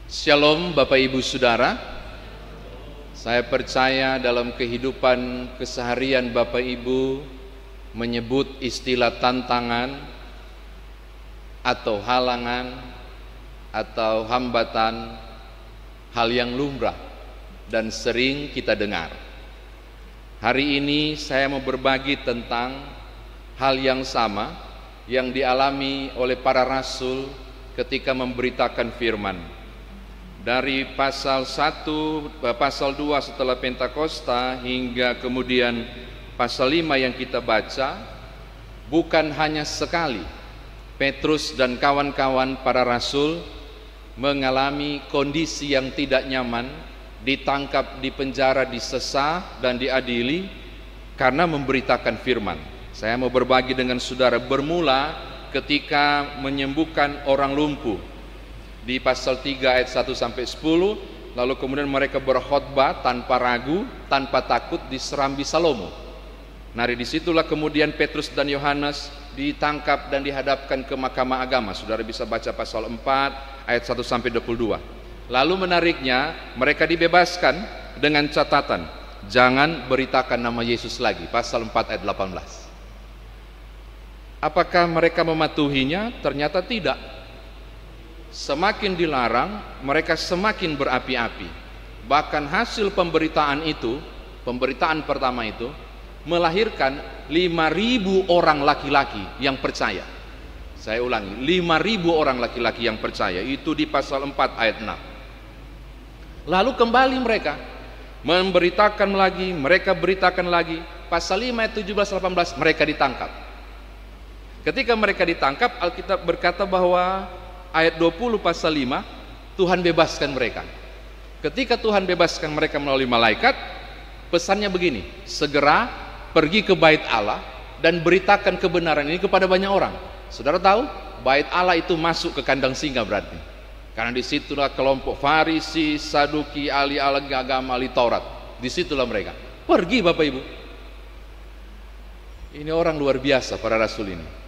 Shalom Bapak Ibu Saudara. Saya percaya dalam kehidupan keseharian Bapak Ibu menyebut istilah tantangan atau halangan atau hambatan hal yang lumrah dan sering kita dengar. Hari ini saya mau berbagi tentang hal yang sama yang dialami oleh para rasul ketika memberitakan firman. Dari pasal 1, pasal 2 setelah Pentakosta hingga kemudian pasal 5 yang kita baca, bukan hanya sekali Petrus dan kawan-kawan para rasul mengalami kondisi yang tidak nyaman, ditangkap, dipenjara, disesah dan diadili karena memberitakan firman. Saya mau berbagi dengan saudara bermula ketika menyembuhkan orang lumpuh di pasal 3 ayat 1 sampai 10, lalu kemudian mereka berkhotbah tanpa ragu, tanpa takut di Serambi Salomo. Nah, disitulah kemudian Petrus dan Yohanes ditangkap dan dihadapkan ke Mahkamah Agama. Saudara bisa baca pasal 4 ayat 1 sampai 22. Lalu menariknya mereka dibebaskan dengan catatan jangan beritakan nama Yesus lagi, pasal 4 ayat 18. Apakah mereka mematuhinya? Ternyata tidak. Semakin dilarang, mereka semakin berapi-api. Bahkan hasil pemberitaan itu, pemberitaan pertama itu melahirkan 5.000 orang laki-laki yang percaya. Saya ulangi, 5.000 orang laki-laki yang percaya. Itu di pasal 4 ayat 6. Lalu kembali mereka memberitakan lagi, mereka beritakan lagi. Pasal 5 ayat 17-18 mereka ditangkap. Ketika mereka ditangkap, Alkitab berkata bahwa ayat 20 pasal 5, Tuhan bebaskan mereka. Ketika Tuhan bebaskan mereka melalui malaikat, pesannya begini, segera pergi ke bait Allah dan beritakan kebenaran ini kepada banyak orang. Saudara tahu, bait Allah itu masuk ke kandang singa berarti. Karena disitulah kelompok Farisi, Saduki, ahli agama, ahli Taurat. Disitulah mereka. Pergi Bapak Ibu. Ini orang luar biasa para rasul ini.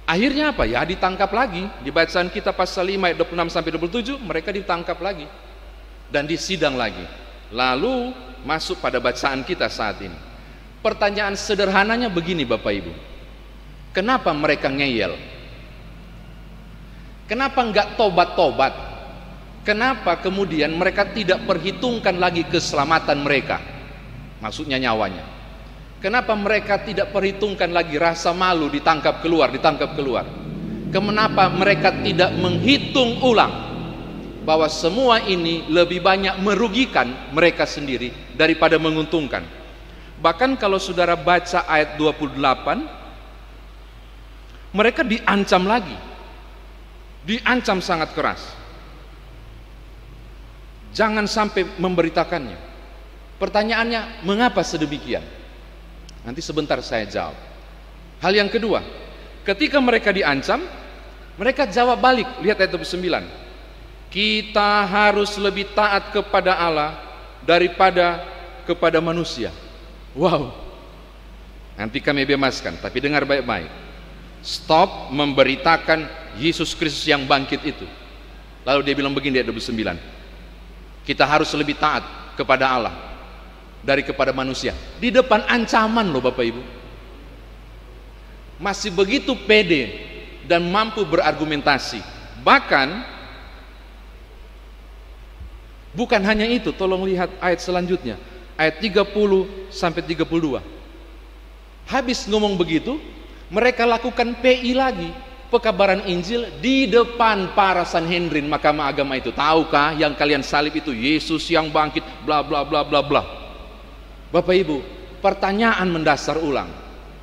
Akhirnya apa? Ya ditangkap lagi. Di bacaan kita pasal 5 ayat 26 sampai 27 mereka ditangkap lagi dan disidang lagi. Lalu masuk pada bacaan kita saat ini. Pertanyaan sederhananya begini Bapak Ibu. Kenapa mereka ngeyel? Kenapa enggak tobat-tobat? Kenapa kemudian mereka tidak perhitungkan lagi keselamatan mereka? Maksudnya nyawanya. Kenapa mereka tidak perhitungkan lagi rasa malu ditangkap keluar? Kenapa mereka tidak menghitung ulang bahwa semua ini lebih banyak merugikan mereka sendiri daripada menguntungkan? Bahkan kalau saudara baca ayat 28, mereka diancam lagi. Diancam sangat keras. Jangan sampai memberitakannya. Pertanyaannya, mengapa sedemikian? Nanti sebentar saya jawab. Hal yang kedua, ketika mereka diancam, mereka jawab balik. Lihat ayat 9. Kita harus lebih taat kepada Allah daripada kepada manusia. Wow. Nanti kami bebaskan, tapi dengar baik-baik. Stop memberitakan Yesus Kristus yang bangkit itu. Lalu dia bilang begini ayat 29. Kita harus lebih taat kepada Allah dari kepada manusia. Di depan ancaman loh Bapak Ibu. Masih begitu pede dan mampu berargumentasi. Bahkan bukan hanya itu, tolong lihat ayat selanjutnya, ayat 30 sampai 32. Habis ngomong begitu, mereka lakukan PI lagi, pekabaran Injil di depan para Sanhedrin Mahkamah Agama itu. Tahukah yang kalian salib itu Yesus yang bangkit, bla bla bla bla bla. Bapak Ibu, pertanyaan mendasar ulang,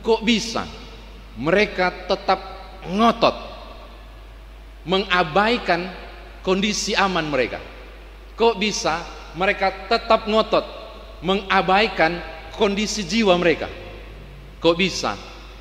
kok bisa mereka tetap ngotot mengabaikan kondisi aman mereka? Kok bisa mereka tetap ngotot mengabaikan kondisi jiwa mereka? Kok bisa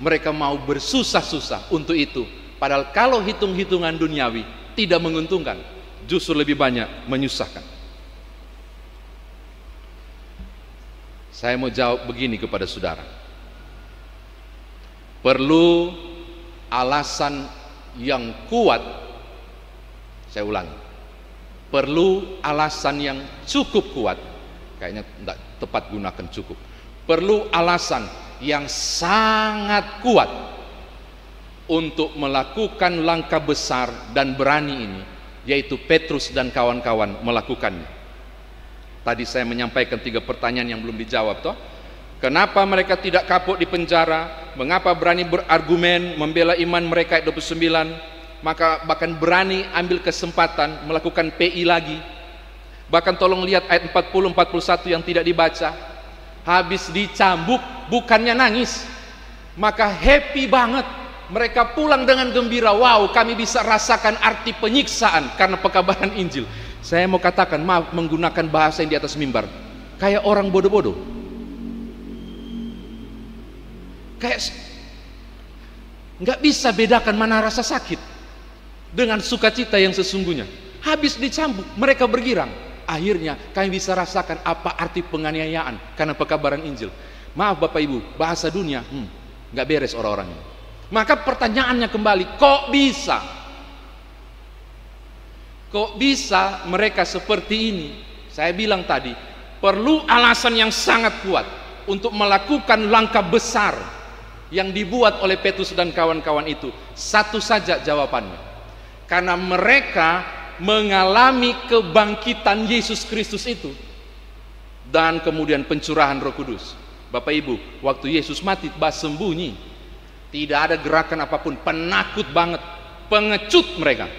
mereka mau bersusah-susah untuk itu? Padahal kalau hitung-hitungan duniawi tidak menguntungkan, justru lebih banyak menyusahkan. Saya mau jawab begini kepada saudara. Perlu alasan yang kuat. Saya ulangi, perlu alasan yang cukup kuat. Kayaknya tidak tepat gunakan cukup. Perlu alasan yang sangat kuat untuk melakukan langkah besar dan berani ini, yaitu Petrus dan kawan-kawan melakukannya. Tadi saya menyampaikan 3 pertanyaan yang belum dijawab toh. Kenapa mereka tidak kapok di penjara? Mengapa berani berargumen membela iman mereka ayat 29? Maka bahkan berani ambil kesempatan melakukan PI lagi. Bahkan tolong lihat ayat 40 41 yang tidak dibaca. Habis dicambuk bukannya nangis, maka happy banget. Mereka pulang dengan gembira. Wow, kami bisa rasakan arti penyiksaan karena pekabaran Injil. Saya mau katakan, maaf menggunakan bahasa yang di atas mimbar, kayak orang bodoh-bodoh. Kayak nggak bisa bedakan mana rasa sakit dengan sukacita yang sesungguhnya. Habis dicambuk, mereka bergirang. Akhirnya kami bisa rasakan apa arti penganiayaan karena pekabaran Injil. Maaf Bapak Ibu, bahasa dunia nggak beres orang-orangnya. Maka pertanyaannya kembali, kok bisa? Kok bisa mereka seperti ini? Saya bilang tadi, perlu alasan yang sangat kuat untuk melakukan langkah besar yang dibuat oleh Petrus dan kawan-kawan itu. Satu saja jawabannya, karena mereka mengalami kebangkitan Yesus Kristus itu dan kemudian pencurahan Roh Kudus. Bapak Ibu, waktu Yesus mati sembunyi, tidak ada gerakan apapun, penakut banget, pengecut mereka,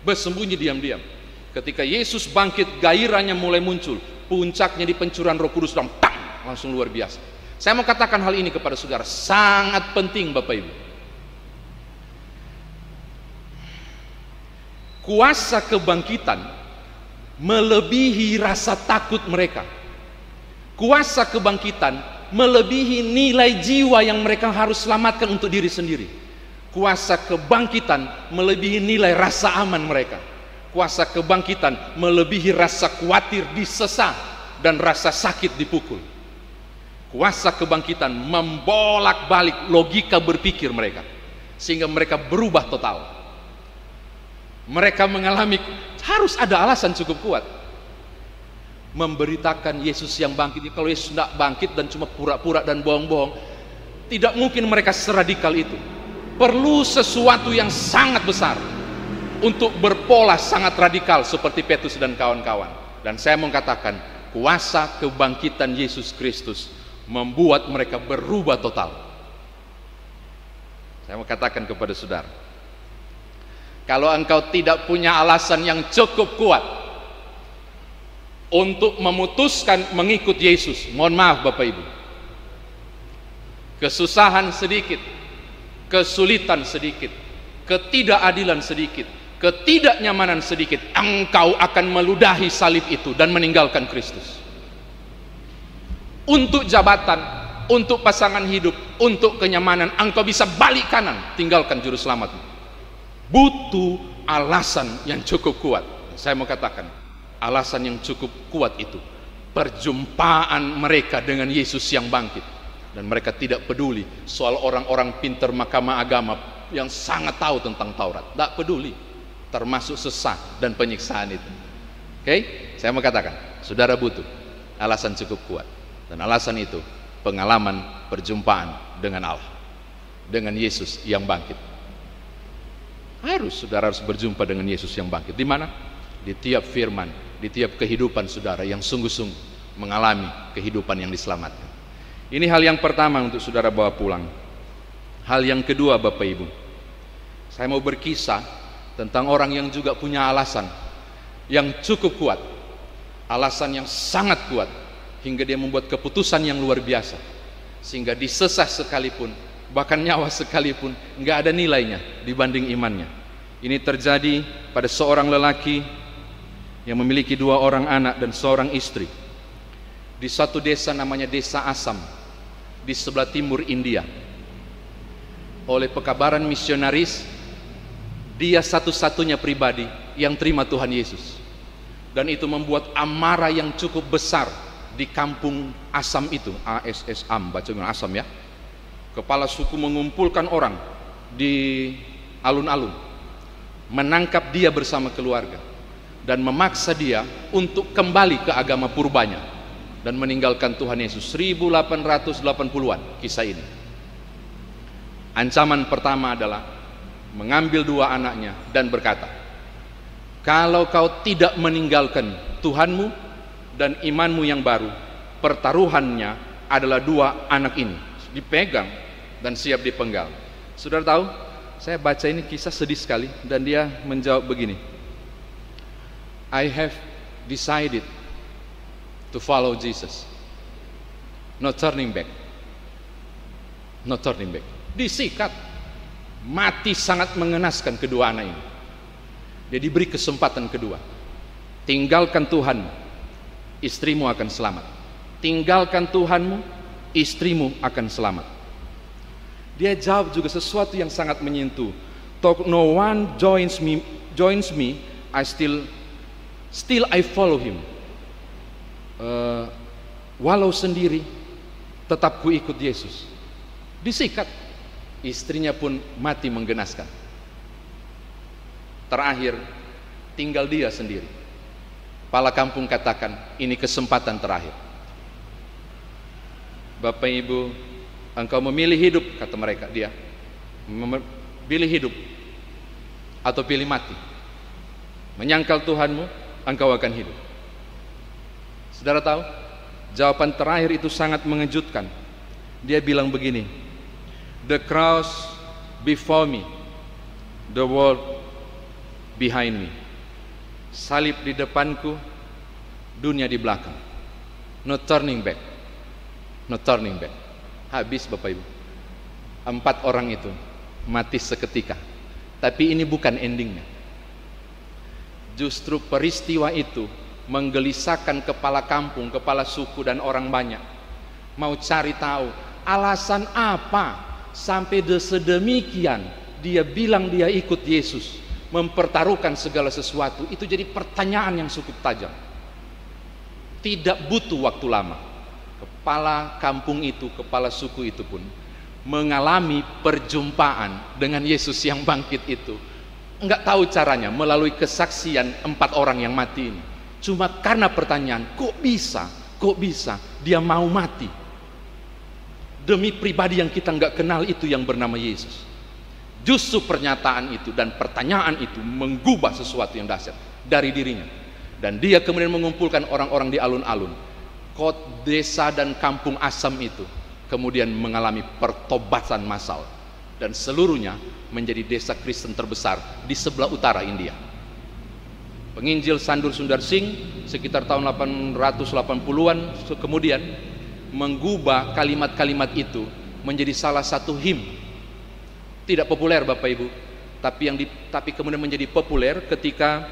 bersembunyi diam-diam. Ketika Yesus bangkit, gairahnya mulai muncul, puncaknya di pencurahan Roh Kudus, langsung luar biasa. Saya mau katakan hal ini kepada saudara, sangat penting Bapak Ibu. Kuasa kebangkitan melebihi rasa takut mereka. Kuasa kebangkitan melebihi nilai jiwa yang mereka harus selamatkan untuk diri sendiri. Kuasa kebangkitan melebihi nilai rasa aman mereka. Kuasa kebangkitan melebihi rasa khawatir disesat dan rasa sakit dipukul. Kuasa kebangkitan membolak-balik logika berpikir mereka, sehingga mereka berubah total. Mereka mengalami, harus ada alasan cukup kuat memberitakan Yesus yang bangkit. Kalau Yesus tidak bangkit dan cuma pura-pura dan bohong-bohong, tidak mungkin mereka seradikal itu. Perlu sesuatu yang sangat besar untuk berpola sangat radikal seperti Petrus dan kawan-kawan. Dan saya mau katakan, kuasa kebangkitan Yesus Kristus membuat mereka berubah total. Saya mau katakan kepada saudara, kalau engkau tidak punya alasan yang cukup kuat untuk memutuskan mengikut Yesus, mohon maaf Bapak Ibu, kesusahan sedikit, kesulitan sedikit, ketidakadilan sedikit, ketidaknyamanan sedikit, engkau akan meludahi salib itu dan meninggalkan Kristus. Untuk jabatan, untuk pasangan hidup, untuk kenyamanan, engkau bisa balik kanan, tinggalkan juru selamat. Butuh alasan yang cukup kuat. Saya mau katakan, alasan yang cukup kuat itu perjumpaan mereka dengan Yesus yang bangkit. Dan mereka tidak peduli soal orang-orang pintar mahkamah agama yang sangat tahu tentang Taurat. Tidak peduli, termasuk sesat dan penyiksaan itu. Oke, saya mau katakan, saudara butuh alasan cukup kuat. Dan alasan itu pengalaman perjumpaan dengan Allah, dengan Yesus yang bangkit. Saudara harus berjumpa dengan Yesus yang bangkit. Di mana? Di tiap firman, di tiap kehidupan saudara yang sungguh-sungguh mengalami kehidupan yang diselamatkan. Ini hal yang pertama untuk saudara bawa pulang. Hal yang kedua Bapak Ibu, saya mau berkisah tentang orang yang juga punya alasan yang cukup kuat, alasan yang sangat kuat, hingga dia membuat keputusan yang luar biasa, sehingga disesat sekalipun, bahkan nyawa sekalipun, nggak ada nilainya dibanding imannya. Ini terjadi pada seorang lelaki yang memiliki 2 orang anak dan seorang istri di satu desa namanya Desa Assam di sebelah timur India. Oleh pekabaran misionaris, dia satu-satunya pribadi yang terima Tuhan Yesus, dan itu membuat amarah yang cukup besar di kampung Assam itu, ASSAM, baca Assam ya. Kepala suku mengumpulkan orang di alun-alun, menangkap dia bersama keluarga, dan memaksa dia untuk kembali ke agama purbanya dan meninggalkan Tuhan Yesus. 1880-an kisah ini. Ancaman pertama adalah mengambil dua anaknya dan berkata, kalau kau tidak meninggalkan Tuhanmu dan imanmu yang baru, pertaruhannya adalah dua anak ini, dipegang dan siap dipenggal. Saudara tahu, saya baca ini kisah sedih sekali, dan dia menjawab begini, I have decided to follow Jesus, no turning back, no turning back. Disikat, mati sangat mengenaskan kedua anak ini. Dia diberi kesempatan kedua, tinggalkan Tuhanmu, istrimu akan selamat. Tinggalkan Tuhanmu, istrimu akan selamat. Dia jawab juga sesuatu yang sangat menyentuh. Though no one joins me, I still I follow him. Walau sendiri, tetap ku ikut Yesus. Disikat, istrinya pun mati menggenaskan. Terakhir, tinggal dia sendiri. Kepala kampung katakan, ini kesempatan terakhir. Bapak Ibu, engkau memilih hidup, kata mereka, dia pilih hidup atau pilih mati. Menyangkal Tuhanmu, engkau akan hidup. Saudara tahu, jawaban terakhir itu sangat mengejutkan. Dia bilang begini, the cross before me, the world behind me. Salib di depanku, dunia di belakang. No turning back, no turning back. Habis Bapak Ibu. 4 orang itu mati seketika. Tapi ini bukan endingnya. Justru peristiwa itu menggelisahkan kepala kampung, kepala suku dan orang banyak. Mau cari tahu alasan apa sampai sedemikian dia bilang dia ikut Yesus, mempertaruhkan segala sesuatu. Itu jadi pertanyaan yang cukup tajam. Tidak butuh waktu lama, kepala kampung itu, kepala suku itu pun mengalami perjumpaan dengan Yesus yang bangkit itu. Enggak tahu caranya, melalui kesaksian 4 orang yang mati ini. Cuma karena pertanyaan, kok bisa dia mau mati demi pribadi yang kita enggak kenal itu yang bernama Yesus. Justru pernyataan itu dan pertanyaan itu menggubah sesuatu yang dahsyat dari dirinya. Dan dia kemudian mengumpulkan orang-orang di alun-alun, desa dan kampung Asam itu kemudian mengalami pertobatan massal, dan seluruhnya menjadi desa Kristen terbesar di sebelah utara India. Penginjil Sandur Sundar Singh sekitar tahun 880-an kemudian menggubah kalimat-kalimat itu menjadi salah satu him. Tidak populer Bapak Ibu, tapi kemudian menjadi populer ketika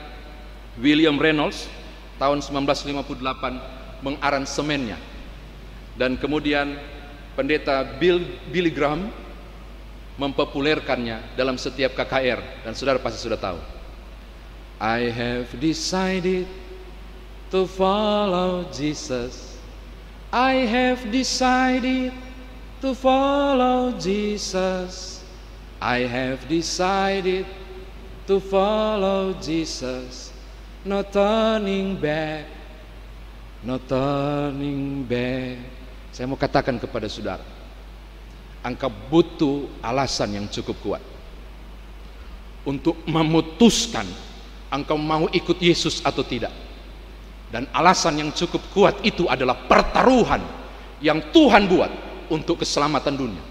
William Reynolds tahun 1958 mengaransemennya, dan kemudian pendeta Billy Graham mempopulerkannya dalam setiap KKR, dan saudara pasti sudah tahu. I have decided to follow Jesus. I have decided to follow Jesus. I have decided to follow Jesus. No turning back, no turning back. Saya mau katakan kepada saudara, engkau butuh alasan yang cukup kuat untuk memutuskan engkau mau ikut Yesus atau tidak. Dan alasan yang cukup kuat itu adalah pertaruhan yang Tuhan buat untuk keselamatan dunia.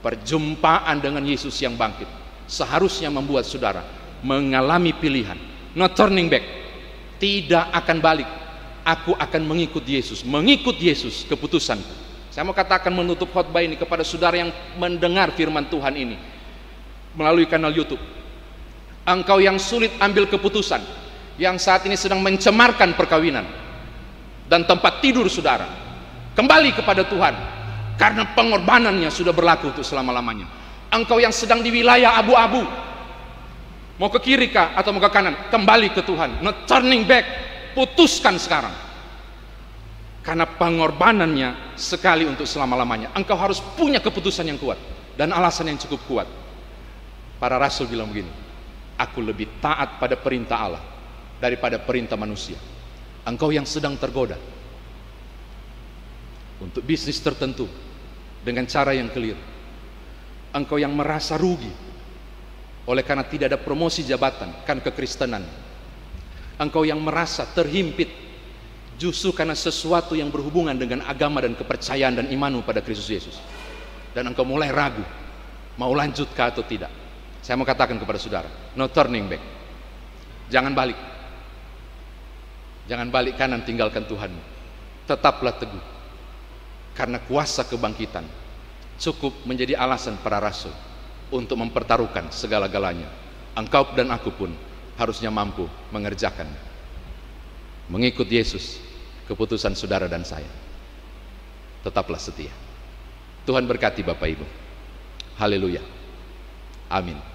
Perjumpaan dengan Yesus yang bangkit seharusnya membuat saudara mengalami pilihan, no turning back, tidak akan balik. Aku akan mengikut Yesus, keputusanku. Saya mau katakan menutup khotbah ini kepada saudara yang mendengar firman Tuhan ini melalui kanal YouTube. Engkau yang sulit ambil keputusan, yang saat ini sedang mencemarkan perkawinan dan tempat tidur saudara, kembali kepada Tuhan karena pengorbanannya sudah berlaku untuk selama-lamanya. Engkau yang sedang di wilayah abu-abu, mau ke kiri kah atau mau ke kanan, kembali ke Tuhan, no turning back. Putuskan sekarang, karena pengorbanannya sekali untuk selama-lamanya. Engkau harus punya keputusan yang kuat dan alasan yang cukup kuat. Para rasul bilang begini, aku lebih taat pada perintah Allah daripada perintah manusia. Engkau yang sedang tergoda untuk bisnis tertentu dengan cara yang keliru. Engkau yang merasa rugi oleh karena tidak ada promosi jabatan kan kekristenan. Engkau yang merasa terhimpit justru karena sesuatu yang berhubungan dengan agama dan kepercayaan dan imanmu pada Kristus Yesus. Dan engkau mulai ragu, mau lanjutkah atau tidak. Saya mau katakan kepada saudara, no turning back. Jangan balik. Jangan balik kanan tinggalkan Tuhanmu. Tetaplah teguh. Karena kuasa kebangkitan cukup menjadi alasan para rasul untuk mempertaruhkan segala-galanya. Engkau dan aku pun harusnya mampu mengerjakan. Mengikut Yesus, keputusan saudara dan saya. Tetaplah setia. Tuhan berkati Bapak Ibu. Haleluya. Amin.